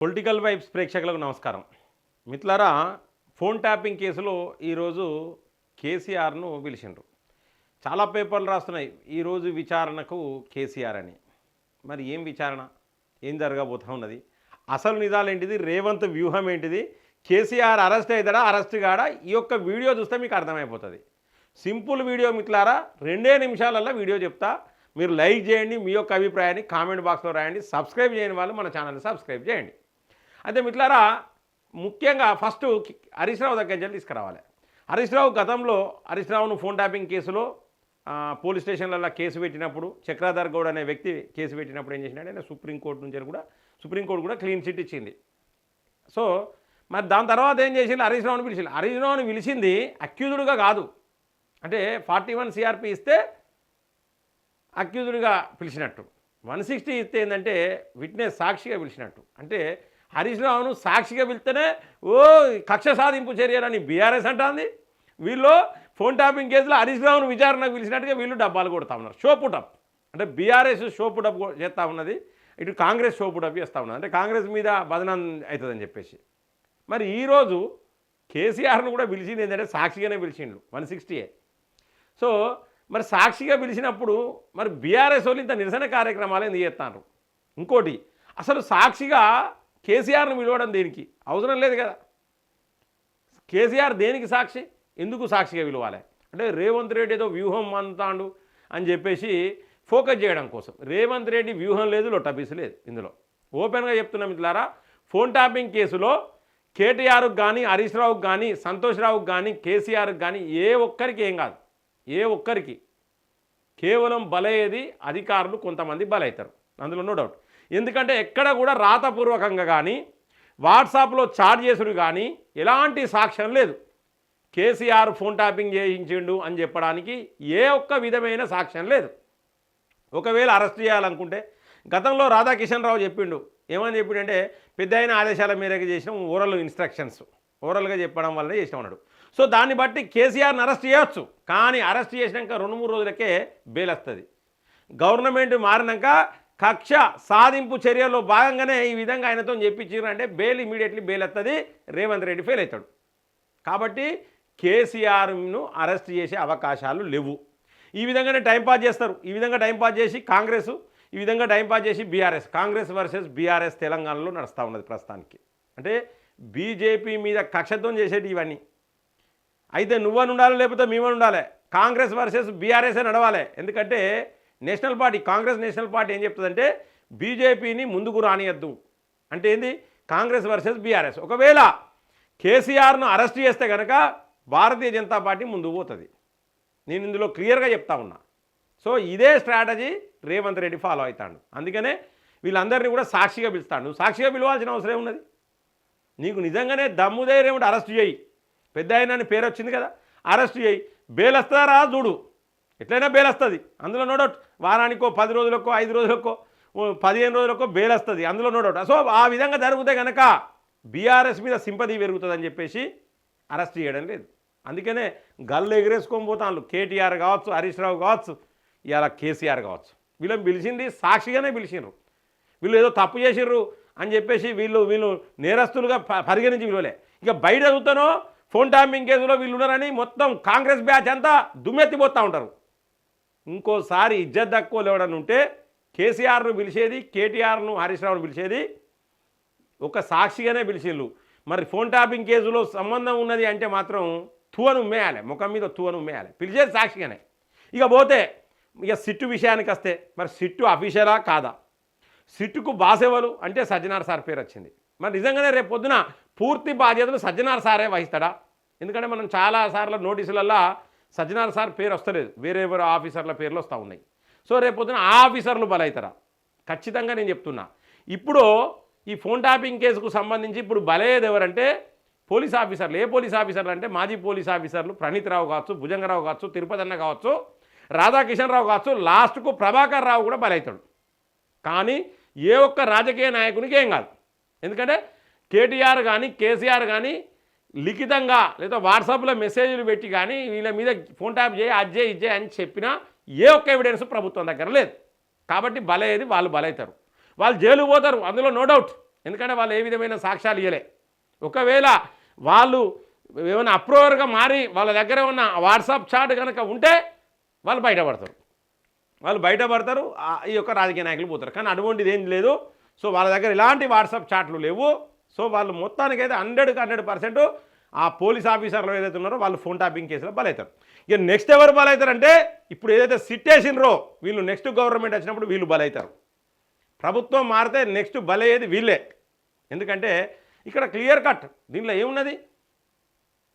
Political vibes ప్రేక్షకులకు నమస్కారం. మిత్రులారా, ఫోన్ ట్యాపింగ్ కేసులో ఈరోజు కేసీఆర్ను పిలిచిండ్రు. చాలా పేపర్లు రాస్తున్నాయి ఈరోజు విచారణకు కేసీఆర్ అని. మరి ఏం విచారణ, ఏం జరగబోతా ఉన్నది, అసలు నిజాలు ఏంటిది, రేవంత్ వ్యూహం ఏంటిది, కేసీఆర్ అరెస్ట్ అవుతాడా అరెస్ట్ కాడా, ఈ యొక్క వీడియో చూస్తే మీకు అర్థమైపోతుంది. సింపుల్ వీడియో మిత్రులారా, 2 నిమిషాలలో వీడియో చెప్తా. మీరు లైక్ చేయండి, మీ యొక్క అభిప్రాయాన్ని కామెంట్ బాక్స్లో రాయండి. సబ్స్క్రైబ్ చేయని వాళ్ళు మన ఛానల్ని సబ్స్క్రైబ్ చేయండి. అయితే మిత్రులారా, ముఖ్యంగా ఫస్ట్ హరీష్ రావు దగ్గర తీసుకురావాలి. హరీష్ రావు గతంలో హరీష్ రావును ఫోన్ ట్యాపింగ్ కేసులో పోలీస్ స్టేషన్లలో కేసు పెట్టినప్పుడు, చక్రాధర్ గౌడ్ అనే వ్యక్తి కేసు పెట్టినప్పుడు ఏం చేసినాడు, ఆయన సుప్రీంకోర్టు కూడా క్లీన్ చిట్ ఇచ్చింది. సో మరి దాని తర్వాత ఏం చేసింది, హరీష్ రావుని పిలిచింది. హరీష్ రావుని పిలిచింది అక్యూజుడ్గా కాదు, అంటే 41 CRP ఇస్తే అక్యూజుడ్గా పిలిచినట్టు, 160 ఇస్తే ఏంటంటే విట్నెస్ సాక్షిగా పిలిచినట్టు. అంటే హరీష్ రావును సాక్షిగా పిలిస్తేనే కక్ష సాధింపు చర్యలని బీఆర్ఎస్ అంటుంది. వీళ్ళు ఫోన్ ట్యాపింగ్ కేసులో హరీష్ రావును విచారణకు పిలిచినట్టుగా వీళ్ళు డబ్బాలు కొడతా ఉన్నారు. షోపుటప్ అంటే బీఆర్ఎస్ షోపుటప్ చేస్తూ ఉన్నది, ఇటు కాంగ్రెస్ షోపుటప్ చేస్తూ ఉన్నది. అంటే కాంగ్రెస్ మీద బదనాం అవుతుందని చెప్పేసి. మరి ఈరోజు కేసీఆర్ను కూడా పిలిచింది ఏంటంటే సాక్షిగానే పిలిచిండు, 160. సో మరి సాక్షిగా పిలిచినప్పుడు మరి బీఆర్ఎస్ వాళ్ళు ఇంత నిరసన కార్యక్రమాలు ఎందుకు చేస్తున్నారు? ఇంకోటి, అసలు సాక్షిగా కేసీఆర్ను పిలవడం దేనికి, అవసరం లేదు కదా. కేసీఆర్ దేనికి సాక్షి, ఎందుకు సాక్షిగా పిలవాలి అంటే రేవంత్ రెడ్డి ఏదో వ్యూహం అంతాడు అని చెప్పేసి ఫోకస్ చేయడం కోసం. రేవంత్ రెడ్డి వ్యూహం లేదు, లొట్టపీసు లేదు. ఇందులో ఓపెన్గా చెప్తున్నాం మిత్రులారా, ఫోన్ ట్యాపింగ్ కేసులో కేటీఆర్కి కానీ, హరీష్ రావుకి కానీ, సంతోష్ రావుకి కానీ, కేసీఆర్కి కానీ ఏ ఒక్కరికి ఏం కాదు. ఏ ఒక్కరికి కేవలం బలయ్యేది అధికారులు, కొంతమంది బలవుతారు, అందులో నో డౌట్. ఎందుకంటే ఎక్కడ కూడా రాతపూర్వకంగా కానీ వాట్సాప్లో చాట్ చేసుడు కానీ ఎలాంటి సాక్ష్యం లేదు. కేసీఆర్ ఫోన్ ట్యాపింగ్ చేయించిండు అని చెప్పడానికి ఏ ఒక్క విధమైన సాక్ష్యం లేదు. ఒకవేళ అరెస్ట్ చేయాలనుకుంటే గతంలో రాధాకిషన్ రావు చెప్పిండు, ఏమని చెప్పిండంటే పెద్ద అయిన ఆదేశాల మేరకు చేసిన ఓరల్ ఇన్స్ట్రక్షన్స్, ఓరల్గా చెప్పడం వల్లనే చేసిన ఉన్నాడు. సో దాన్ని బట్టి కేసీఆర్ని అరెస్ట్ చేయవచ్చు. కానీ అరెస్ట్ చేసినాక 2-3 రోజులకే బెయిల్ వస్తుంది. గవర్నమెంట్ మారినాక కక్ష సాధింపు చర్యల్లో భాగంగానే ఈ విధంగా ఆయనతో చెప్పించారు అంటే బెయిల్ ఇమీడియట్లీ బెయిల్ వస్తుంది, రేవంత్ రెడ్డి ఫెయిల్ అవుతాడు. కాబట్టి కేసీఆర్ను అరెస్ట్ చేసే అవకాశాలు లేవు. ఈ విధంగానే టైంపాస్ చేస్తారు. ఈ విధంగా టైంపాస్ చేసి కాంగ్రెస్, ఈ విధంగా టైంపాస్ చేసి బీఆర్ఎస్, కాంగ్రెస్ వర్సెస్ బీఆర్ఎస్ తెలంగాణలో నడుస్తూ ఉన్నది ప్రస్తుతానికి. అంటే బీజేపీ మీద కక్షతో చేసేటి ఇవన్నీ. అయితే నువ్వని ఉండాలి, లేకపోతే మేమని ఉండాలి. కాంగ్రెస్ వర్సెస్ బీఆర్ఎస్ నడవాలి. ఎందుకంటే national party, Congress national party ఏం చెప్తుందంటే బీజేపీని ముందుకు రానియద్దు అంటే ఏంది, కాంగ్రెస్ వర్సెస్ బీఆర్ఎస్. ఒకవేళ కేసీఆర్ను అరెస్ట్ చేస్తే కనుక భారతీయ జనతా పార్టీ ముందుకు పోతుంది. నేను ఇందులో క్లియర్గా చెప్తా ఉన్నా. సో ఇదే స్ట్రాటజీ రేవంత్ రెడ్డి ఫాలో అవుతాడు. అందుకనే వీళ్ళందరినీ కూడా సాక్షిగా పిలుస్తాడు. నువ్వు సాక్షిగా పిలవాల్సిన అవసరం ఉన్నది. నీకు నిజంగానే దమ్ము ధైర్యం ఉంటే అరెస్ట్ చేయి. పెద్ద ఆయన పేరు వచ్చింది కదా, అరెస్ట్ చేయి. బెయిల్ వస్తారా చూడు, ఎట్లయినా బెయిల్ వస్తుంది. అందులో నో డౌట్. వారానికో 10 రోజులకో 5 రోజులకో 15 రోజులకో బెయిల్ వస్తుంది, అందులో నో డౌట్. సో ఆ విధంగా జరిగితే కనుక బీఆర్ఎస్ మీద సింపతి పెరుగుతుందని చెప్పేసి అరెస్ట్ చేయడం లేదు. అందుకనే గల్లు ఎగిరేసుకొని పోతాను. కేటీఆర్ కావచ్చు, హరీష్ రావు కావచ్చు, ఇలా కేసీఆర్ కావచ్చు. వీళ్ళని పిలిచింది సాక్షిగానే పిలిచిర్రు. వీళ్ళు ఏదో తప్పు చేసిర్రు అని చెప్పేసి వీళ్ళు నేరస్తులుగా పరిగణించి విలువలే. ఇక బయట చూస్తానో ఫోన్ ట్యాపింగ్ కేసులో వీళ్ళు ఉన్నారని మొత్తం కాంగ్రెస్ బ్యాచ్ అంతా దుమ్మెత్తిపోతూ ఉంటారు. ఇంకోసారి ఇజ్జత్ తక్కువ లేవడని ఉంటే కేసీఆర్ను పిలిచేది, కేటీఆర్ను హరీష్ రావును పిలిచేది ఒక సాక్షిగానే పిలిచిళ్ళు. మరి ఫోన్ ట్యాపింగ్ కేసులో సంబంధం ఉన్నది అంటే మాత్రం తువను ఉమ్మేయాలి, ముఖం మీద తువను ఉమ్మేయాలి. పిలిచేది సాక్షిగానే. ఇక పోతే ఇక సిట్టు విషయానికి వస్తే, మరి సిట్టు అఫీషియలా కాదా? సిట్టుకు బాసెవలు అంటే సజ్జనార్ సార్ పేరు వచ్చింది. మరి నిజంగానే రేపు పొద్దున పూర్తి బాధ్యతలు సజ్జనార్ సారే వహిస్తాడా? ఎందుకంటే మనం చాలాసార్లు నోటీసులల్లో సజ్జనార్ సార్ పేరు వస్తలేదు, వేరే ఆఫీసర్ల పేర్లు వస్తూ ఉన్నాయి. సో రేపు పొద్దున ఆ ఆఫీసర్లు బలవుతారా? ఖచ్చితంగా నేను చెప్తున్నా. ఇప్పుడు ఈ ఫోన్ ట్యాపింగ్ కేసుకు సంబంధించి ఇప్పుడు బలయ్యేది ఎవరంటే పోలీస్ ఆఫీసర్లు. ఏ పోలీస్ ఆఫీసర్లు అంటే మాజీ పోలీస్ ఆఫీసర్లు ప్రణీత్ రావు కావచ్చు, భుజంగరావు కావచ్చు, తిరుపతి అన్న కావచ్చు, రాధాకిషన్ రావు కావచ్చు, లాస్ట్కు ప్రభాకర్ రావు కూడా బలవుతాడు. కానీ ఏ ఒక్క రాజకీయ నాయకునికి ఏం కాదు. ఎందుకంటే కేటీఆర్ కానీ కేసీఆర్ కానీ లిఖితంగా లేదా వాట్సాప్లో మెసేజ్లు పెట్టి కానీ వీళ్ళ మీద ఫోన్ ట్యాప్ చేయి, అది చేయి, ఇది చేయి అని చెప్పినా ఏ ఒక్క ఎవిడెన్స్ ప్రభుత్వం దగ్గర లేదు. కాబట్టి బలయ్యేది వాళ్ళు బలవుతారు, వాళ్ళు జైలు పోతారు, అందులో నో డౌట్. ఎందుకంటే వాళ్ళు ఏ విధమైన సాక్ష్యాలు ఇవ్వలే. ఒకవేళ వాళ్ళు ఏమైనా అప్రూవర్గా మారి వాళ్ళ దగ్గర ఉన్న వాట్సాప్ చాట్ కనుక ఉంటే వాళ్ళు బయటపడతారు. ఈ యొక్క రాజకీయ నాయకులు పోతారు. కానీ అటువంటిది ఏం లేదు. సో వాళ్ళ దగ్గర ఇలాంటి వాట్సాప్ చాట్లు లేవు. సో వాళ్ళు మొత్తానికైతే 100% ఆ పోలీస్ ఆఫీసర్లు ఏదైతే ఉన్నారో వాళ్ళు ఫోన్ ట్యాపింగ్ కేసులో బలవుతారు. ఇక నెక్స్ట్ ఎవరు బలవుతారంటే ఇప్పుడు ఏదైతే సిట్టేసినరో వీళ్ళు నెక్స్ట్ గవర్నమెంట్ వచ్చినప్పుడు వీళ్ళు బలవుతారు. ప్రభుత్వం మారితే నెక్స్ట్ బలయ్యేది వీళ్ళే. ఎందుకంటే ఇక్కడ క్లియర్ కట్ దీనిలో ఏమున్నది,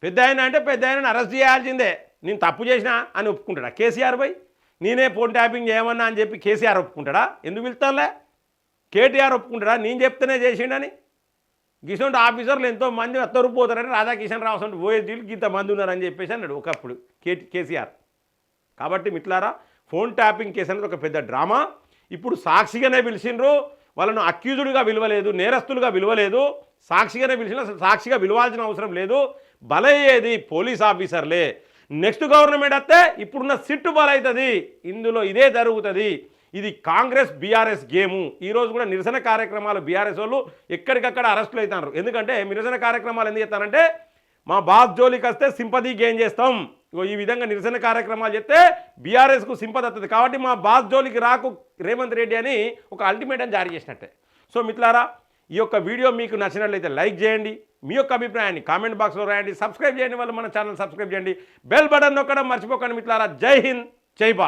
పెద్ద ఆయన అంటే పెద్ద ఆయనని అరెస్ట్ చేయాల్సిందే. నేను తప్పు చేసినా అని ఒప్పుకుంటాడా కేసీఆర్ పోయి? నేనే ఫోన్ ట్యాపింగ్ చేయమన్నా అని చెప్పి కేసీఆర్ ఒప్పుకుంటాడా? ఎందుకు వెళ్తానులే? కేటీఆర్ ఒప్పుకుంటాడా నేను చెప్తేనే చేసిండని? గిసొంటి ఆఫీసర్లు ఎంతోమంది అత్తరుపోతారని రాధాకిషన్ రావు అంటే ఓఎస్డీలు ఇంతమంది ఉన్నారని చెప్పేసి అన్నాడు ఒకప్పుడు కేసీఆర్. కాబట్టి మిట్లారా ఫోన్ ట్యాపింగ్ కేసు అనేది ఒక పెద్ద డ్రామా. ఇప్పుడు సాక్షిగానే పిలిచిండ్రు, వాళ్ళను అక్యూజుడ్గా విలువలేదు, నేరస్తులుగా విలువలేదు, సాక్షిగానే పిలిచిన. అసలు సాక్షిగా విలువాల్సిన అవసరం లేదు. బలయ్యేది పోలీస్ ఆఫీసర్లే. నెక్స్ట్ గవర్నమెంట్ వస్తే ఇప్పుడున్న సిట్టు బలవుతుంది. ఇందులో ఇదే జరుగుతుంది. ఇది కాంగ్రెస్ బీఆర్ఎస్ గేము. ఈరోజు కూడా నిరసన కార్యక్రమాలు బీఆర్ఎస్ వాళ్ళు ఎక్కడికక్కడ అరెస్టులు అవుతున్నారు. ఎందుకంటే నిరసన కార్యక్రమాలు ఎందుకు చేస్తారంటే మా బాస్ జోలికి వస్తే సింపతి గెయిన్ చేస్తాం. ఈ విధంగా నిరసన కార్యక్రమాలు చేస్తే బీఆర్ఎస్కు సింపతి వస్తుంది. కాబట్టి మా బాస్ జోలికి రాకు రేవంత్ రెడ్డి అని ఒక అల్టిమేటం జారీ చేసినట్టే. సో మిత్రులారా ఈ యొక్క వీడియో మీకు నచ్చినట్లయితే లైక్ చేయండి, మీ యొక్క అభిప్రాయాన్ని కామెంట్ బాక్స్లో రాయండి, సబ్స్క్రైబ్ చేయండి, వాళ్ళు మన ఛానల్ సబ్స్క్రైబ్ చేయండి, బెల్ బటన్ నొక్కడం మర్చిపోకండి మిత్రులారా. జై హింద్, జై భారత్.